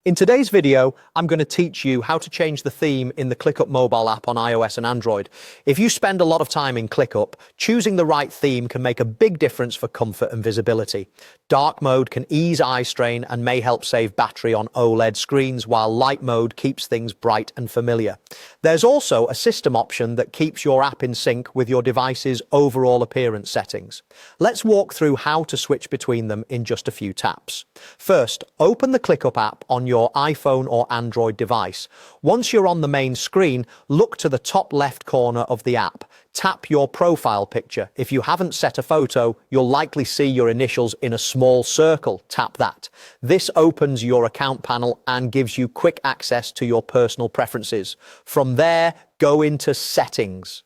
In today's video, I'm going to teach you how to change the theme in the ClickUp mobile app on iOS and Android. If you spend a lot of time in ClickUp, choosing the right theme can make a big difference for comfort and visibility. Dark mode can ease eye strain and may help save battery on OLED screens, while light mode keeps things bright and familiar. There's also a system option that keeps your app in sync with your device's overall appearance settings. Let's walk through how to switch between them in just a few taps. First, open the ClickUp app on your iPhone or Android device. Once you're on the main screen, look to the top left corner of the app. Tap your profile picture. If you haven't set a photo, you'll likely see your initials in a small circle. Tap that. This opens your account panel and gives you quick access to your personal preferences. From there, go into Settings.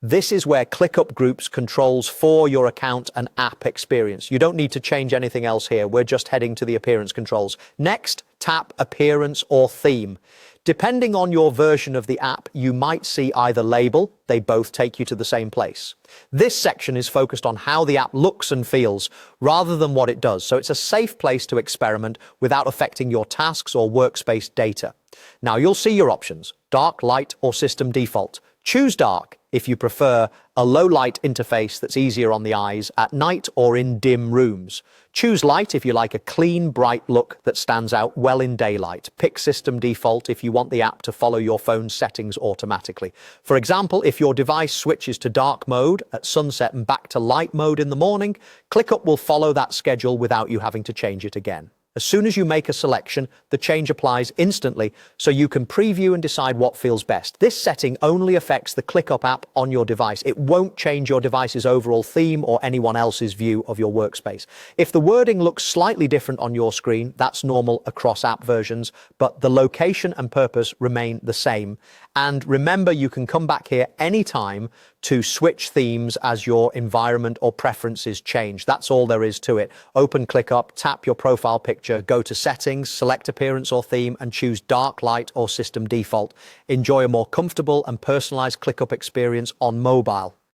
This is where ClickUp Groups controls for your account and app experience. You don't need to change anything else here. We're just heading to the appearance controls. Next, tap Appearance or Theme. Depending on your version of the app, you might see either label. They both take you to the same place. This section is focused on how the app looks and feels rather than what it does, so it's a safe place to experiment without affecting your tasks or workspace data. Now you'll see your options: dark, light, or system default. Choose dark if you prefer a low light interface that's easier on the eyes at night or in dim rooms. Choose light if you like a clean, bright look that stands out well in daylight. Pick system default if you want the app to follow your phone's settings automatically. For example, if your device switches to dark mode at sunset and back to light mode in the morning, ClickUp will follow that schedule without you having to change it again. As soon as you make a selection, the change applies instantly, so you can preview and decide what feels best. This setting only affects the ClickUp app on your device. It won't change your device's overall theme or anyone else's view of your workspace. If the wording looks slightly different on your screen, that's normal across app versions, but the location and purpose remain the same. And remember, you can come back here anytime to switch themes as your environment or preferences change. That's all there is to it. Open ClickUp, tap your profile picture, go to Settings, select Appearance or Theme, and choose Dark, Light, or System Default. Enjoy a more comfortable and personalized ClickUp experience on mobile.